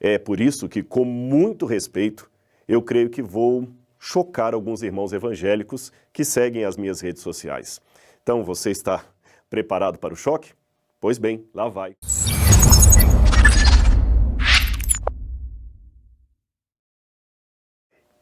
É por isso que, com muito respeito, eu creio que vou chocar alguns irmãos evangélicos que seguem as minhas redes sociais. Então, você está preparado para o choque? Pois bem, lá vai.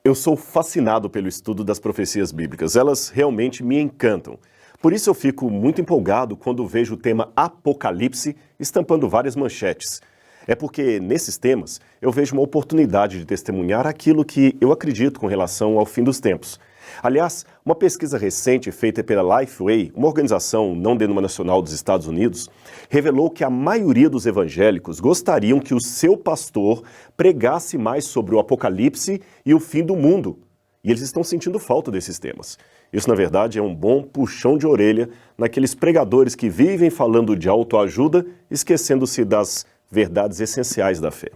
Eu sou fascinado pelo estudo das profecias bíblicas. Elas realmente me encantam. Por isso eu fico muito empolgado quando vejo o tema Apocalipse estampando várias manchetes. É porque, nesses temas, eu vejo uma oportunidade de testemunhar aquilo que eu acredito com relação ao fim dos tempos. Aliás, uma pesquisa recente feita pela Lifeway, uma organização não denominacional dos Estados Unidos, revelou que a maioria dos evangélicos gostariam que o seu pastor pregasse mais sobre o Apocalipse e o fim do mundo. E eles estão sentindo falta desses temas. Isso, na verdade, é um bom puxão de orelha naqueles pregadores que vivem falando de autoajuda, esquecendo-se das verdades essenciais da fé.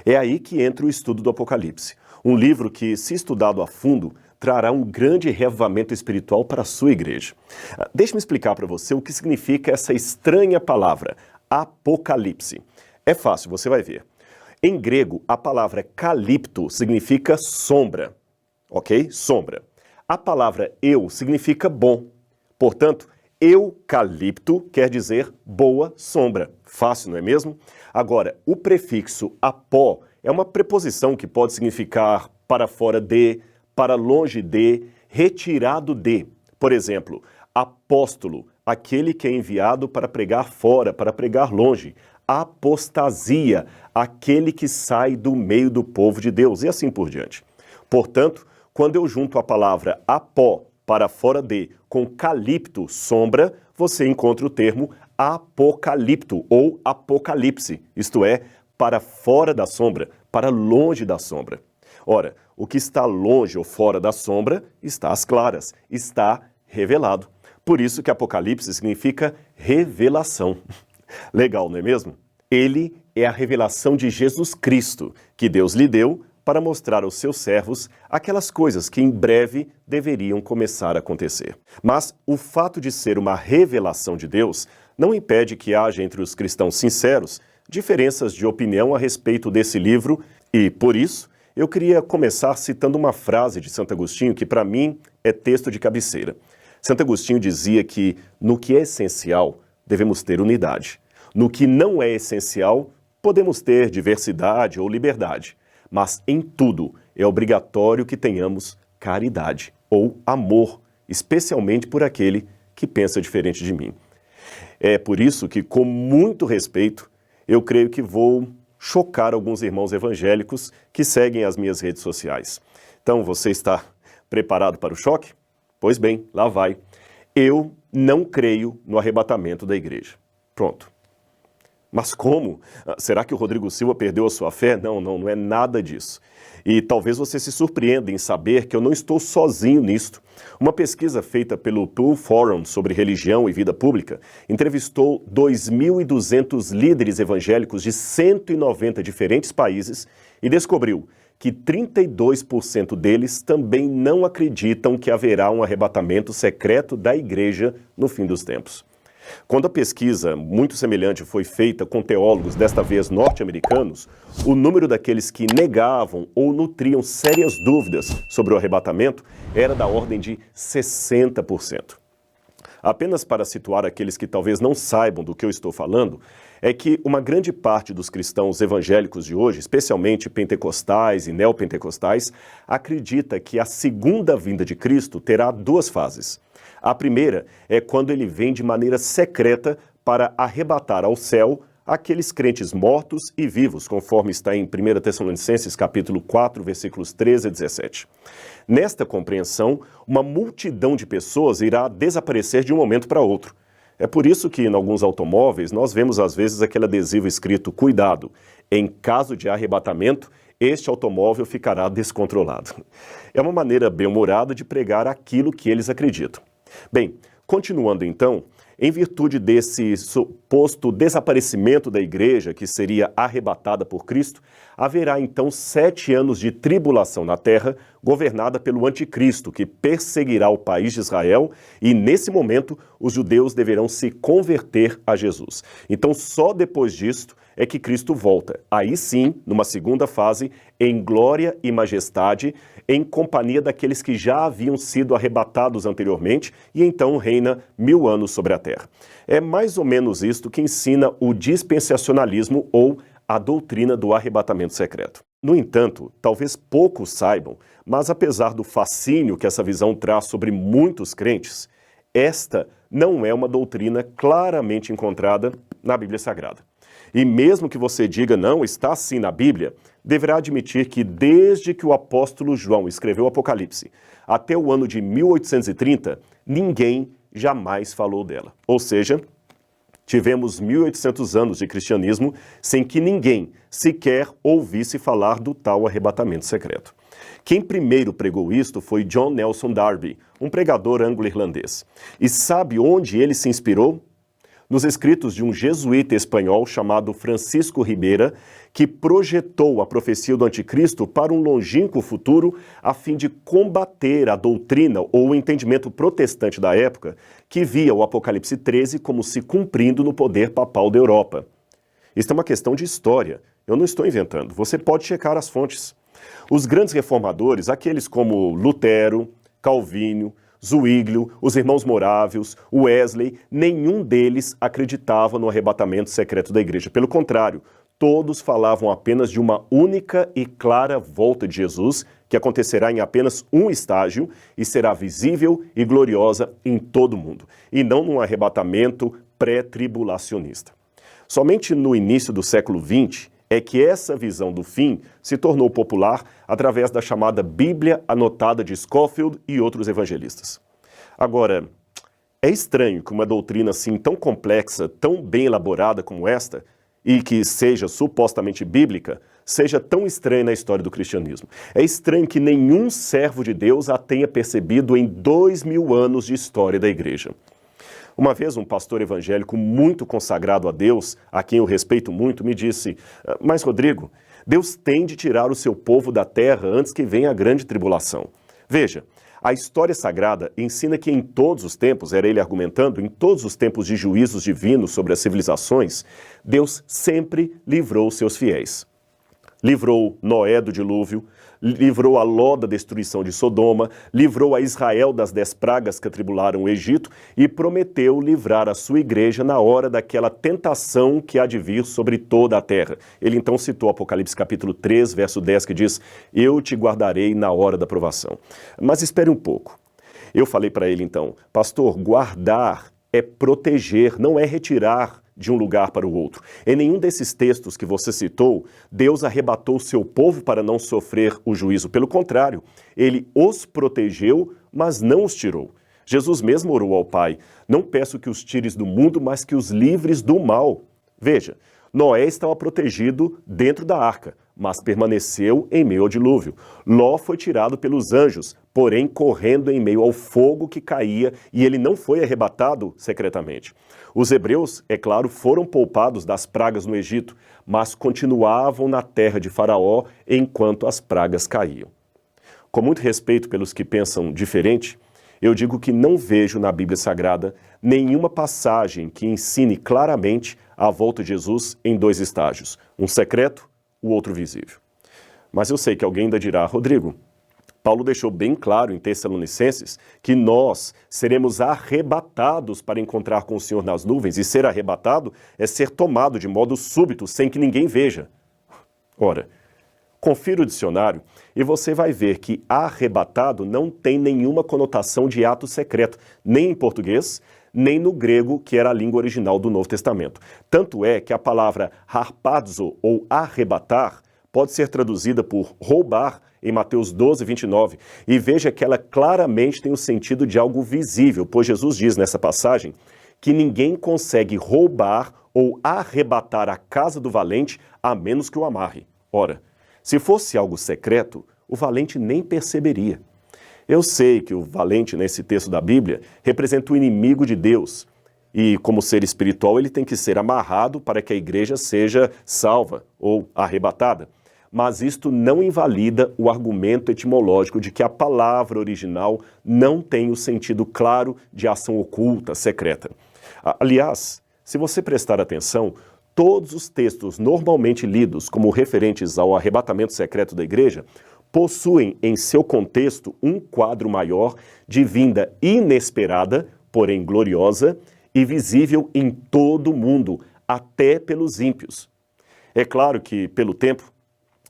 É aí que entra o estudo do Apocalipse. Um livro que, se estudado a fundo, trará um grande reavivamento espiritual para a sua igreja. Deixe-me explicar para você o que significa essa estranha palavra, Apocalipse. É fácil, você vai ver. Em grego, a palavra calipto significa sombra, ok? Sombra. A palavra eu significa bom. Portanto, eucalipto quer dizer boa sombra. Fácil, não é mesmo? Agora, o prefixo apó é uma preposição que pode significar para fora de, para longe de, retirado de. Por exemplo, apóstolo, aquele que é enviado para pregar fora, para pregar longe. Apostasia, aquele que sai do meio do povo de Deus, e assim por diante. Portanto, quando eu junto a palavra apó, para fora de, com calipto, sombra, você encontra o termo apocalipto ou apocalipse, isto é, para fora da sombra, para longe da sombra. Ora, o que está longe ou fora da sombra está às claras, está revelado. Por isso que Apocalipse significa revelação. Legal, não é mesmo? Ele é a revelação de Jesus Cristo, que Deus lhe deu para mostrar aos seus servos aquelas coisas que em breve deveriam começar a acontecer. Mas o fato de ser uma revelação de Deus não impede que haja entre os cristãos sinceros diferenças de opinião a respeito desse livro e, por isso, eu queria começar citando uma frase de Santo Agostinho que, para mim, é texto de cabeceira. Santo Agostinho dizia que, no que é essencial, devemos ter unidade. No que não é essencial, podemos ter diversidade ou liberdade. Mas em tudo é obrigatório que tenhamos caridade ou amor, especialmente por aquele que pensa diferente de mim. É por isso que, com muito respeito, eu creio que vou chocar alguns irmãos evangélicos que seguem as minhas redes sociais. Então, você está preparado para o choque? Pois bem, lá vai. Eu não creio no arrebatamento da igreja. Pronto. Mas como? Será que o Rodrigo Silva perdeu a sua fé? Não é nada disso. E talvez você se surpreenda em saber que eu não estou sozinho nisto. Uma pesquisa feita pelo Pew Forum sobre religião e vida pública entrevistou 2.200 líderes evangélicos de 190 diferentes países e descobriu que 32% deles também não acreditam que haverá um arrebatamento secreto da igreja no fim dos tempos. Quando a pesquisa muito semelhante foi feita com teólogos, desta vez norte-americanos, o número daqueles que negavam ou nutriam sérias dúvidas sobre o arrebatamento era da ordem de 60%. Apenas para situar aqueles que talvez não saibam do que eu estou falando, é que uma grande parte dos cristãos evangélicos de hoje, especialmente pentecostais e neopentecostais, acredita que a segunda vinda de Cristo terá duas fases. A primeira é quando ele vem de maneira secreta para arrebatar ao céu aqueles crentes mortos e vivos, conforme está em 1 Tessalonicenses capítulo 4, versículos 13 a 17. Nesta compreensão, uma multidão de pessoas irá desaparecer de um momento para outro. É por isso que, em alguns automóveis, nós vemos às vezes aquele adesivo escrito "Cuidado, em caso de arrebatamento, este automóvel ficará descontrolado". É uma maneira bem-humorada de pregar aquilo que eles acreditam. Bem, continuando então, em virtude desse suposto desaparecimento da igreja, que seria arrebatada por Cristo, haverá então 7 anos de tribulação na terra, governada pelo anticristo, que perseguirá o país de Israel, e nesse momento os judeus deverão se converter a Jesus. Então só depois disto é que Cristo volta. Aí sim, numa segunda fase, em glória e majestade, em companhia daqueles que já haviam sido arrebatados anteriormente, e então reina 1000 anos sobre a terra. É mais ou menos isto que ensina o dispensacionalismo ou a doutrina do arrebatamento secreto. No entanto, talvez poucos saibam, mas apesar do fascínio que essa visão traz sobre muitos crentes, esta não é uma doutrina claramente encontrada na Bíblia Sagrada. E mesmo que você diga não, está assim na Bíblia, deverá admitir que desde que o apóstolo João escreveu o Apocalipse até o ano de 1830, ninguém jamais falou dela. Ou seja, tivemos 1800 anos de cristianismo sem que ninguém sequer ouvisse falar do tal arrebatamento secreto. Quem primeiro pregou isto foi John Nelson Darby, um pregador anglo-irlandês. E sabe onde ele se inspirou? Nos escritos de um jesuíta espanhol chamado Francisco Ribeira, que projetou a profecia do anticristo para um longínquo futuro a fim de combater a doutrina ou o entendimento protestante da época, que via o Apocalipse 13 como se cumprindo no poder papal da Europa. Isso é uma questão de história. Eu não estou inventando. Você pode checar as fontes. Os grandes reformadores, aqueles como Lutero, Calvino, Zwinglio, os irmãos Morávios, Wesley, nenhum deles acreditava no arrebatamento secreto da igreja. Pelo contrário, todos falavam apenas de uma única e clara volta de Jesus, que acontecerá em apenas um estágio e será visível e gloriosa em todo o mundo, e não num arrebatamento pré-tribulacionista. Somente no início do século XX é que essa visão do fim se tornou popular através da chamada Bíblia Anotada de Scofield e outros evangelistas. Agora, é estranho que uma doutrina assim tão complexa, tão bem elaborada como esta, e que seja supostamente bíblica, seja tão estranha na história do cristianismo. É estranho que nenhum servo de Deus a tenha percebido em 2000 anos de história da igreja. Uma vez um pastor evangélico muito consagrado a Deus, a quem eu respeito muito, me disse: mas Rodrigo, Deus tem de tirar o seu povo da terra antes que venha a grande tribulação. Veja, a história sagrada ensina que em todos os tempos, era ele argumentando, em todos os tempos de juízos divinos sobre as civilizações, Deus sempre livrou os seus fiéis. Livrou Noé do dilúvio, livrou a Ló da destruição de Sodoma, livrou a Israel das 10 pragas que atribularam o Egito e prometeu livrar a sua igreja na hora daquela tentação que há de vir sobre toda a terra. Ele então citou Apocalipse capítulo 3, verso 10, que diz: eu te guardarei na hora da provação. Mas espere um pouco. Eu falei para ele então: pastor, guardar é proteger, não é retirar de um lugar para o outro. Em nenhum desses textos que você citou, Deus arrebatou o seu povo para não sofrer o juízo. Pelo contrário, ele os protegeu, mas não os tirou. Jesus mesmo orou ao Pai: não peço que os tires do mundo, mas que os livres do mal. Veja, Noé estava protegido dentro da arca, mas permaneceu em meio ao dilúvio. Ló foi tirado pelos anjos, porém correndo em meio ao fogo que caía, e ele não foi arrebatado secretamente. Os hebreus, é claro, foram poupados das pragas no Egito, mas continuavam na terra de Faraó enquanto as pragas caíam. Com muito respeito pelos que pensam diferente, eu digo que não vejo na Bíblia Sagrada nenhuma passagem que ensine claramente a volta de Jesus em 2 estágios, um secreto, o outro visível. Mas eu sei que alguém ainda dirá: Rodrigo, Paulo deixou bem claro em Tessalonicenses que nós seremos arrebatados para encontrar com o Senhor nas nuvens, e ser arrebatado é ser tomado de modo súbito, sem que ninguém veja. Ora, confira o dicionário e você vai ver que arrebatado não tem nenhuma conotação de ato secreto, nem em português, nem no grego, que era a língua original do Novo Testamento. Tanto é que a palavra harpazo, ou arrebatar, pode ser traduzida por roubar em Mateus 12, 29. E veja que ela claramente tem o sentido de algo visível, pois Jesus diz nessa passagem que ninguém consegue roubar ou arrebatar a casa do valente a menos que o amarre. Ora, se fosse algo secreto, o valente nem perceberia. Eu sei que o valente nesse texto da Bíblia representa o inimigo de Deus. E como ser espiritual, ele tem que ser amarrado para que a igreja seja salva ou arrebatada. mas isto não invalida o argumento etimológico de que a palavra original não tem o sentido claro de ação oculta, secreta. Aliás, se você prestar atenção, todos os textos normalmente lidos como referentes ao arrebatamento secreto da igreja possuem em seu contexto um quadro maior de vinda inesperada, porém gloriosa, e visível em todo o mundo, até pelos ímpios. É claro que, pelo tempo,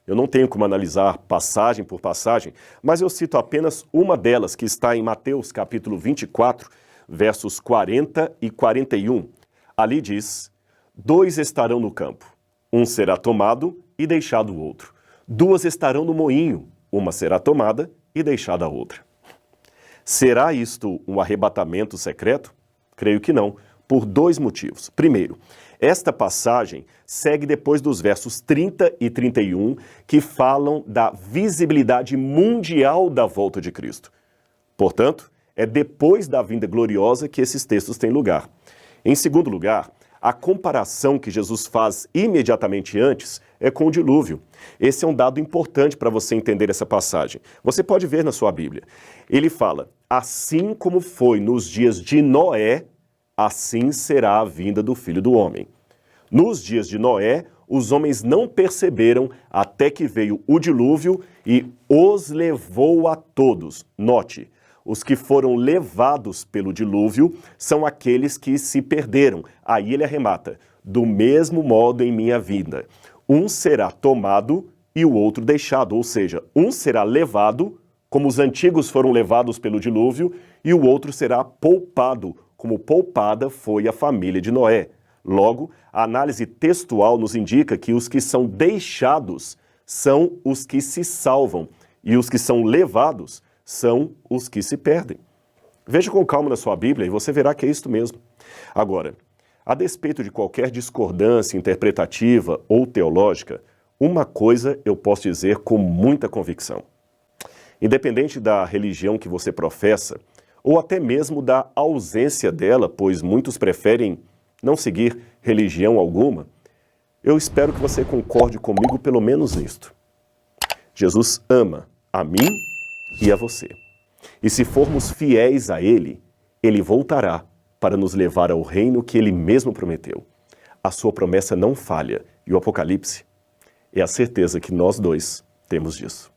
eu não tenho como analisar passagem por passagem, mas eu cito apenas uma delas, que está em Mateus capítulo 24, versos 40 e 41. Ali diz: 2 estarão no campo, um será tomado e deixado o outro. 2 estarão no moinho, uma será tomada e deixada a outra. Será isto um arrebatamento secreto? Creio que não, por 2 motivos. Primeiro, esta passagem segue depois dos versos 30 e 31, que falam da visibilidade mundial da volta de Cristo. Portanto, é depois da vinda gloriosa que esses textos têm lugar. Em segundo lugar, a comparação que Jesus faz imediatamente antes é com o dilúvio. Esse é um dado importante para você entender essa passagem. Você pode ver na sua Bíblia. Ele fala: assim como foi nos dias de Noé, assim será a vinda do Filho do Homem. Nos dias de Noé, os homens não perceberam até que veio o dilúvio e os levou a todos. Note, os que foram levados pelo dilúvio são aqueles que se perderam. Aí ele arremata: do mesmo modo em minha vida. Um será tomado e o outro deixado. Ou seja, um será levado, como os antigos foram levados pelo dilúvio, e o outro será poupado, como poupada foi a família de Noé. Logo, a análise textual nos indica que os que são deixados são os que se salvam, e os que são levados são os que se perdem. Veja com calma na sua Bíblia e você verá que é isto mesmo. Agora, a despeito de qualquer discordância interpretativa ou teológica, uma coisa eu posso dizer com muita convicção. Independente da religião que você professa, ou até mesmo da ausência dela, pois muitos preferem não seguir religião alguma, eu espero que você concorde comigo pelo menos nisto. Jesus ama a mim e a você. E se formos fiéis a Ele, Ele voltará para nos levar ao reino que Ele mesmo prometeu. A sua promessa não falha, e o Apocalipse é a certeza que nós dois temos disso.